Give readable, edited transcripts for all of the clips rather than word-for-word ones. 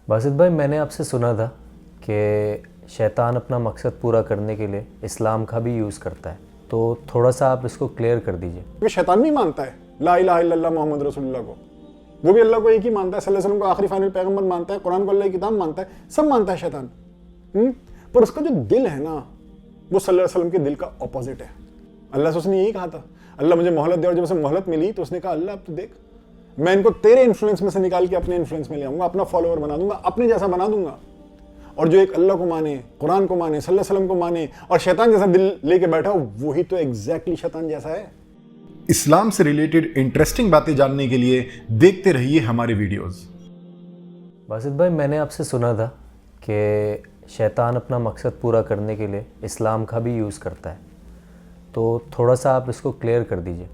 باسط بھائی، میں نے آپ سے سنا تھا کہ شیطان اپنا مقصد پورا کرنے کے لیے اسلام کا بھی یوز کرتا ہے، تو تھوڑا سا آپ اس کو کلیئر کر دیجئے۔ کیونکہ شیطان نہیں مانتا ہے لا الہ الا اللہ محمد رسول اللہ کو، وہ بھی اللہ کو ایک ہی مانتا ہے، صلی اللہ علیہ وسلم کو آخری فائنل پیغمبر مانتا ہے، قرآن کو اللہ کی کتاب مانتا ہے، سب مانتا ہے شیطان۔ پر اس کا جو دل ہے نا، وہ صلی اللہ علیہ وسلم کے دل کا اپوزٹ ہے۔ اللہ سے اس نے یہی کہا تھا، اللہ مجھے مہلت دے، اور جب اسے مہلت ملی تو اس نے کہا اللہ اب تو دیکھ، میں ان کو تیرے انفلوئنس میں سے نکال کے اپنے انفلوئنس میں لے آؤں گا، اپنا فالوور بنا دوں گا، اپنے جیسا بنا دوں گا، اور جو ایک اللہ کو مانے، قرآن کو مانے، صلی اللہ علیہ وسلم کو مانے، اور شیطان جیسا دل لے کے بیٹھا وہی تو ایگزیکٹلی شیطان جیسا ہے۔ اسلام سے ریلیٹڈ انٹرسٹنگ باتیں جاننے کے لیے دیکھتے رہیے ہمارے ویڈیوز۔ باسط بھائی، میں نے آپ سے سنا تھا کہ شیطان اپنا مقصد پورا کرنے کے لیے اسلام کا بھی یوز کرتا ہے، تو تھوڑا سا آپ اس کو کلیئر کر دیجئے۔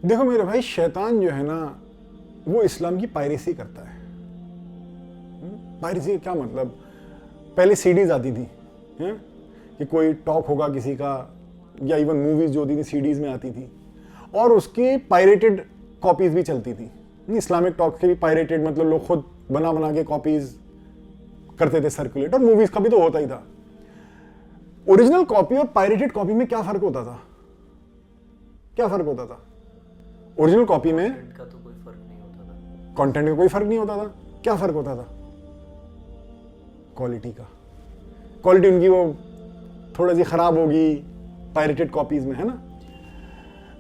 دیکھو میرے بھائی، شیطان جو ہے نا وہ اسلام کی پائریسی کرتا ہے۔ پائریسی کا کیا مطلب؟ پہلے سیڈیز آتی تھی کہ کوئی ٹاک ہوگا کسی کا، یا ایون موویز جو ہوتی تھی سیڈیز میں آتی تھی، اور اس کی پائریٹڈ کاپیز بھی چلتی تھی۔ اسلامک ٹاک کے بھی پائریٹڈ، مطلب لوگ خود بنا کے کاپیز کرتے تھے سرکولیٹ، اور موویز کا بھی تو ہوتا ہی تھا۔ اوریجنل کاپی اور پائریٹڈ کاپی میں کیا فرق ہوتا تھا؟ کیا فرق ہوتا تھا؟ اوریجنل کاپی میں کا تو کوئی فرق نہیں ہوتا تھا، کانٹینٹ کا کوئی فرق نہیں ہوتا تھا۔ کیا فرق ہوتا تھا؟ کوالٹی کا۔ کوالٹی ان کی وہ تھوڑا سی خراب ہوگی پائریٹڈ کاپیز میں، ہے نا؟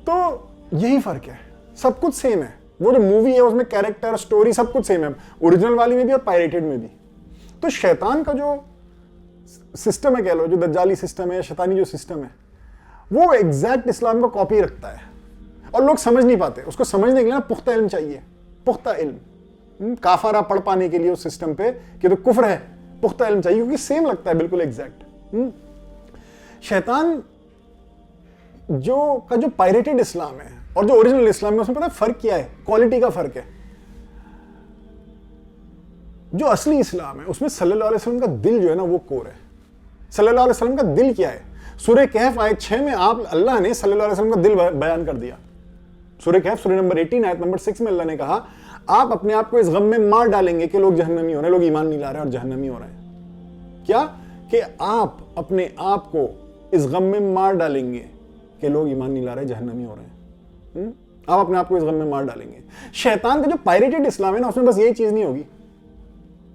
تو یہی فرق ہے، سب کچھ سیم ہے۔ وہ جو مووی ہے اس میں کیریکٹر، سٹوری سب کچھ سیم ہے، اوریجنل والی میں بھی اور پائریٹڈ میں بھی۔ تو شیطان کا جو سسٹم ہے، کہہ لو جو دجالی سسٹم ہے، شیطانی جو سسٹم ہے، وہ ایگزیکٹ اسلام کو کاپی رکھتا ہے، اور لوگ سمجھ نہیں پاتے۔ اس کو سمجھنے کے لیے پختہ علم چاہیے، پختہ علم۔ کافرہ پڑھ پانے کے لیے اس سسٹم پہ کہ تو کفر ہے، پختہ علم چاہیے، کیونکہ سیم لگتا ہے بالکل ایگزیکٹ۔ شیطان جو پائریٹڈ اسلام ہے اور جو اوریجنل اسلام ہے، اس میں پتہ ہے فرق کیا ہے؟ کوالٹی کا فرق ہے۔ جو اصلی اسلام ہے اس میں صلی اللہ علیہ وسلم کا دل جو ہے نا وہ کور ہے۔ صلی اللہ علیہ وسلم کا دل کیا ہے؟ سورہ کہف آیت 6 میں اللہ نے صلی اللہ علیہ وسلم کا دل بیان کر دیا۔ سورہ کہف سورہ نمبر 18 آیت نمبر 6 میں اللہ نے کہا، آپ اپنے آپ کو اس غم میں مار ڈالیں گے کہ لوگ جہنمی ہو رہے ہیں، لوگ ایمان نہیں لا رہے اور جہنمی ہو رہے ہیں۔ کیا کہ آپ اپنے آپ کو اس غم میں مار ڈالیں گے کہ لوگ ایمان نہیں لا رہے، جہنمی ہو رہے ہیں۔ آپ اپنے آپ کو اس غم میں مار ڈالیں گے۔ شیطان کا جو پائریٹڈ اسلام ہے نا، اس میں بس یہی چیز نہیں ہوگی،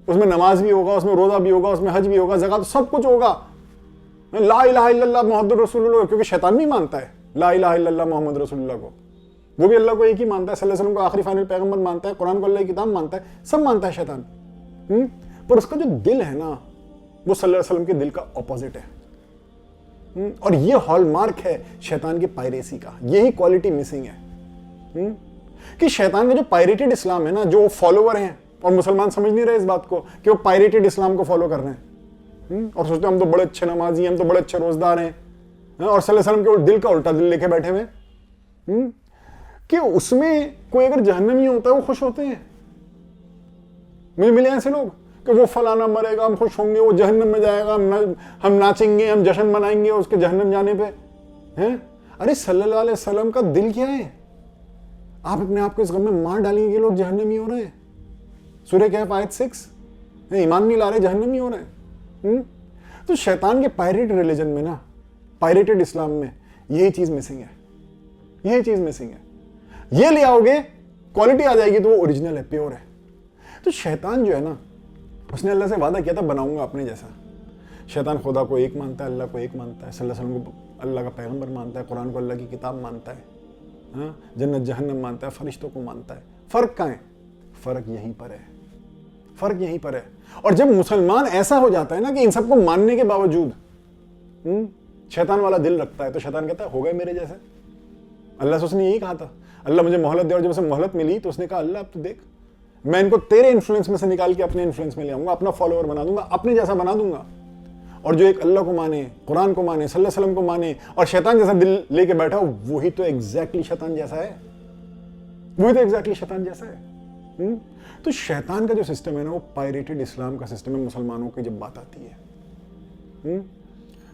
اس میں نماز بھی ہوگا، اس میں روزہ بھی ہوگا، اس میں حج بھی ہوگا، زکات، سب کچھ ہوگا، لا الہ الا اللہ محمد رسول اللہ، کیونکہ شیطان نہیں مانتا ہے لا الہ الا اللہ محمد رسول اللہ کو، وہ بھی اللہ کو ایک ہی مانتا ہے، صلی اللہ علیہ وسلم کو آخری فائنل پیغمبر مانتا ہے، قرآن کو اللہ کی کتاب مانتا ہے، سب مانتا ہے شیطان۔ پر اس کا جو دل ہے نا وہ صلی اللہ علیہ وسلم کے دل کا اپوزٹ ہے، اور یہ ہال مارک ہے شیطان کے پائریسی کا، یہی کوالٹی مسنگ ہے کہ شیطان کا جو پائریٹڈ اسلام ہے نا، جو فالوور ہیں، اور مسلمان سمجھ نہیں رہے اس بات کو کہ وہ پائریٹڈ اسلام کو فالو کر رہے ہیں، اور سوچتے ہیں ہم تو بڑے اچھے نمازی ہیں، ہم تو بڑے اچھے روزدار ہیں، اور صلی اللہ علیہ وسلم کے دل کا الٹا دل لے کے بیٹھے ہوئے کہ اس میں کوئی اگر جہنمی ہوتا ہے وہ خوش ہوتے ہیں۔ مجھے ملے ایسے لوگ کہ وہ فلانا مرے گا، ہم خوش ہوں گے، وہ جہنم میں جائے گا، ہم ناچیں گے، ہم جشن منائیں گے اس کے جہنم جانے پہ۔ ارے صلی اللہ علیہ وسلم کا دل کیا ہے؟ آپ اپنے آپ کو اس غم میں مار ڈالیں گے کہ لوگ جہنمی ہو رہے ہیں۔ سورہ کہف آیت 6، ایمان نہیں لا رہے، جہنمی ہو رہے ہیں۔ تو شیطان کے پائریٹڈ ریلیجن میں نا، پائریٹڈ اسلام میں یہی چیز مسنگ ہے، یہی چیز مسنگ ہے۔ یہ لے آؤ گے، کوالٹی آ جائے گی تو وہ اوریجنل ہے، پیور ہے۔ تو شیطان جو ہے نا، اس نے اللہ سے وعدہ کیا تھا بناؤں گا اپنے جیسا۔ شیطان خدا کو ایک مانتا ہے، اللہ کو ایک مانتا ہے، صلی اللہ علیہ وسلم کو اللہ کا پیغمبر مانتا ہے، قرآن کو اللہ کی کتاب مانتا ہے، جنت جہنم مانتا ہے، فرشتوں کو مانتا ہے۔ فرق کہاں ہے؟ فرق یہیں پر ہے، فرق یہیں پر ہے۔ اور جب مسلمان ایسا ہو جاتا ہے نا کہ ان سب کو ماننے کے باوجود شیطان والا دل رکھتا ہے، تو شیطان کہتا ہے ہو گئے میرے جیسے۔ اللہ سے اس نے یہی کہا تھا، اللہ مجھے مہلت دے، اور جب اسے مہلت ملی تو اس نے کہا اللہ اب تو دیکھ، میں ان کو تیرے انفلوئنس میں سے نکال کے اپنے انفلوئنس میں لے آؤں گا، اپنا فالوور بنا دوں گا، اپنے جیسا بنا دوں گا، اور جو ایک اللہ کو مانے، قرآن کو مانے، صلی اللہ علیہ وسلم کو مانے، اور شیطان جیسا دل لے کے بیٹھا وہی تو ایگزیکٹلی شیطان جیسا ہے، وہی تو ایگزیکٹلی شیطان جیسا ہے۔ تو شیطان کا جو سسٹم ہے نا وہ پائریٹڈ اسلام کا سسٹم ہے مسلمانوں کی جب بات آتی ہے۔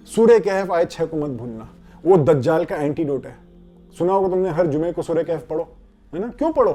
سورہ کہف آیت 6 کو مت بھولنا، وہ دجال کا اینٹی ڈوٹ ہے۔ سنا ہوگا تم نے، ہر جمعے کو سورہ کہف پڑھو، ہے نا؟ کیوں پڑھو؟